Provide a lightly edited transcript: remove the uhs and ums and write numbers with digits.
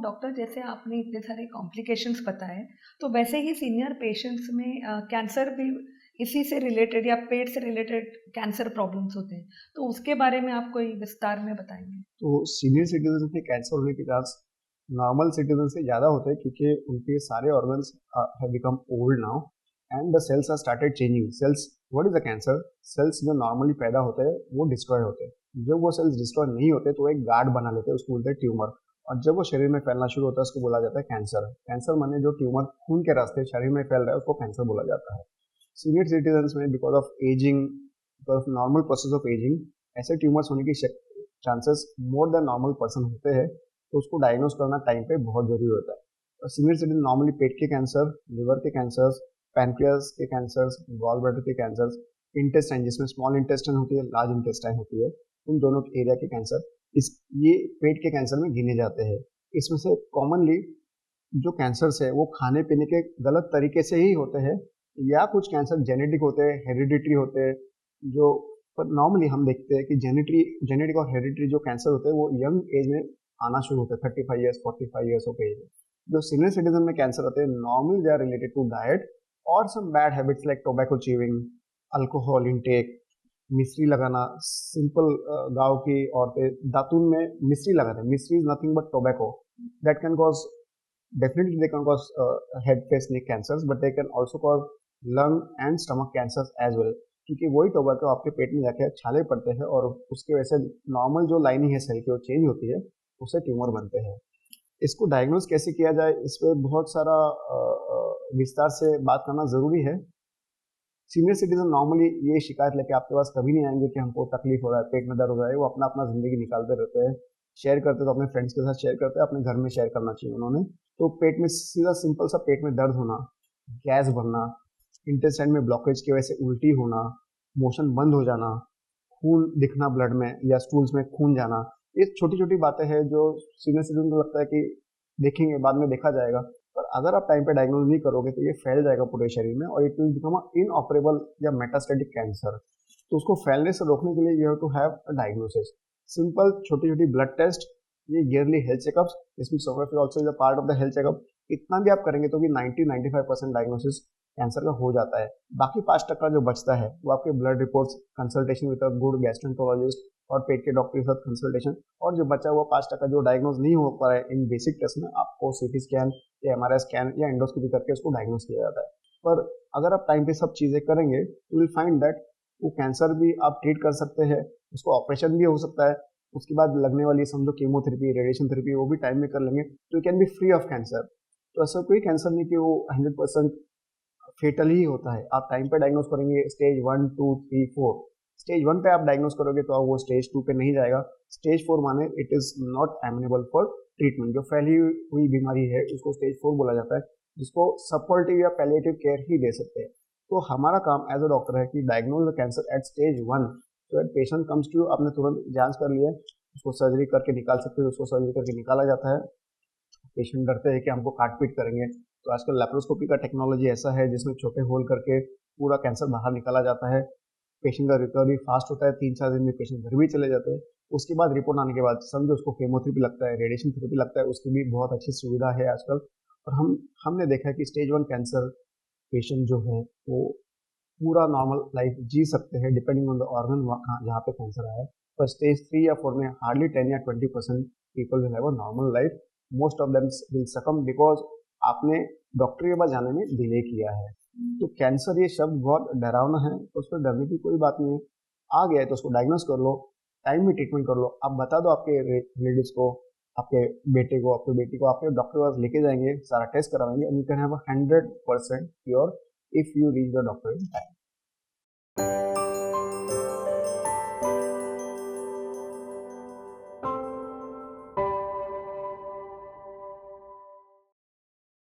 Doctor जैसे आपने इतने सारे कॉम्प्लिकेशंस बताए, तो वैसे ही सीनियर पेशेंट्स में कैंसर भी इसी से रिलेटेड या पेट से रिलेटेड कैंसर प्रॉब्लम्स होते हैं, तो उसके बारे में आप कोई विस्तार में बताएँगे? तो सीनियर सिटीजन में कैंसर होने के चांस नॉर्मल सिटीजन से ज़्यादा होते हैं क्योंकि उनके सारे organs have become old now and the cells are started changing cells. What is the cancer? Cells जो नॉर्मली पैदा होते हैं वो डिस्ट्रॉय होते हैं। जब वो सेल्स डिस्ट्रॉय नहीं होते तो एक गार्ड बना लेते हैं, उसको बोलते हैं ट्यूमर। और जब वो शरीर में फैलना शुरू होता है उसको बोला जाता है कैंसर। कैंसर माने जो ट्यूमर खून के रास्ते शरीर में फैल रहा है उसको कैंसर बोला जाता है। सीनियर सिटीजन में because of ageing, because of normal process of ageing, ऐसे ट्यूमर्स होने की chances more than normal person होते हैं, तो उसको डायग्नोज करना टाइम पे बहुत जरूरी होता है। और सीनियर सिटीजन नॉर्मली पेट के कैंसर, लिवर के कैंसर्स, पैनक्रियास के कैंसर्स, गॉल ब्लैडर के कैंसर्स, इंटेस्टाइन जिसमें स्मॉल इंटेस्टाइन होती है, लार्ज इंटेस्टाइन होती है, उन दोनों एरिया के कैंसर इस ये पेट के कैंसर में गिने जाते हैं। इसमें से कॉमनली जो कैंसर्स है वो खाने पीने के गलत तरीके से ही होते हैं, या कुछ कैंसर जेनेटिक होते हैं, हेरिडिटरी होते हैं। जो पर नॉर्मली हम देखते हैं कि जेनेटिक और हेरिडिटरी जो कैंसर होते हैं वो यंग एज में आना शुरू होता है, 35 ईयर्स 45 ईयर्स ऑफ एज में। जो सीनियर सिटीजन में कैंसर होते हैं normally they are related to diet और some bad habits like tobacco chewing, alcohol intake, मिश्री लगाना। सिंपल गांव की औरतें दातून में मिश्री लगाते हैं। मिश्री is nothing but tobacco that can cause, definitely they can cause head face neck cancers but they can also cause lung and stomach cancers as well, क्योंकि वही टोबैको आपके पेट में जाके छाले पड़ते हैं और उसकी वजह से नॉर्मल जो लाइनिंग है सेल की वो चेंज होती है, उससे ट्यूमर बनते हैं। इसको डायग्नोज कैसे किया जाए इस पर बहुत सारा विस्तार से बात करना जरूरी है। सीनियर सिटीजन नॉर्मली ये शिकायत लेके आपके पास कभी नहीं आएंगे कि हमको तकलीफ हो रहा है, पेट में दर्द हो रहा है। वो अपना अपना जिंदगी निकालते रहते हैं, शेयर करते तो अपने फ्रेंड्स के साथ शेयर करते हैं, अपने घर में शेयर करना चाहिए उन्होंने। तो पेट में सीधा सिंपल सा पेट में दर्द होना, गैस बनना, इंटेस्टाइन में ब्लॉकेज की वजह से उल्टी होना, मोशन बंद हो जाना, खून दिखना ब्लड में या स्टूल्स में खून जाना, ये छोटी छोटी बातें हैं जो सीनियर सिटीजन को लगता है कि देखेंगे बाद में देखा जाएगा। पर अगर आप टाइम पे डायग्नोज नहीं करोगे तो ये फैल जाएगा पूरे शरीर में और इट विल बिकम इनऑपरेबल या मेटास्टेटिक कैंसर। तो उसको फैलने से रोकने के लिए you have to have a diagnosis. Simple छोटी छोटी ब्लड टेस्ट, ये ईयरली हेल्थ चेकअप्स, इसमें sonography also is a part of the health checkup. इतना भी आप करेंगे तो भी 90-95% डायग्नोसिस कैंसर का हो जाता है। बाकी 5% जो बचता है वो आपके blood reports, consultation with a good gastroenterologist और पेट के डॉक्टर के साथ कंसल्टेशन, और जो बचा हुआ 5% जो डायग्नोज नहीं हो पा रहा है इन बेसिक टेस्ट में, आपको सीटी स्कैन या एमआरआई स्कैन या एंडोस्कोपी करके उसको डायग्नोज किया जाता है। पर अगर आप टाइम पे सब चीजें करेंगे तो विल फाइंड दैट वो कैंसर भी आप ट्रीट कर सकते हैं, उसको ऑपरेशन भी हो सकता है। उसके बाद लगने वाली समझो कीमोथेरेपी, रेडिएशन थेरेपी, वो भी टाइम में कर लेंगे तो you can be free of cancer. तो ऐसा कोई कैंसर नहीं कि वो 100% फेटल ही होता है। आप टाइम पे डायग्नोज करेंगे स्टेज 1, 2, 3, 4, स्टेज 1 पे आप डायग्नोज करोगे तो वो स्टेज 2 पे नहीं जाएगा। स्टेज 4 माने it is not amenable for treatment. जो फैली हुई बीमारी है उसको स्टेज 4 बोला जाता है, जिसको सपोर्टिव या पैलिएटिव केयर ही दे सकते हैं। तो हमारा काम एज अ डॉक्टर है कि diagnose the cancer at stage 1, तो एट पेशेंट कम्स टू, आपने तुरंत जांच कर लिया, उसको सर्जरी करके निकाल सकते हो, उसको सर्जरी करके निकाला जाता है। पेशेंट डरते हैं कि हमको काट पीट करेंगे, तो आजकल लेप्रोस्कोपी का टेक्नोलॉजी ऐसा है जिसमें छोटे होल करके पूरा कैंसर बाहर निकाला जाता है। पेशेंट का रिकवरी फास्ट होता है, 3-4 दिन में पेशेंट घर भी चले जाते हैं। उसके बाद रिपोर्ट आने के बाद समझो उसको केमोथेरेपी लगता है, रेडिएशन थेरेपी लगता है, उसकी भी बहुत अच्छी सुविधा है आजकल। और हमने देखा है कि स्टेज 1 कैंसर पेशेंट जो है वो पूरा नॉर्मल लाइफ जी सकते हैं डिपेंडिंग ऑन द ऑर्गन जहाँ पे कैंसर आया है। पर स्टेज 3 या 4 में हार्डली 10 या 20% people will have a normal life. Most of them will सकम बिकॉज आपने डॉक्टर के पास जाने में डिले किया है। तो कैंसर ये शब्द बहुत डरावना है, तो उस पर डरने की कोई बात नहीं है। आ गया है तो उसको डायग्नोज कर लो, टाइम में ट्रीटमेंट कर लो। आप बता दो आपके रिलेटिव्स को, आपके बेटे को, आपके बेटी को, आपके डॉक्टर के पास लेके जाएंगे, सारा टेस्ट कराएंगे, and you can have 100% cure if you reach the doctor in time.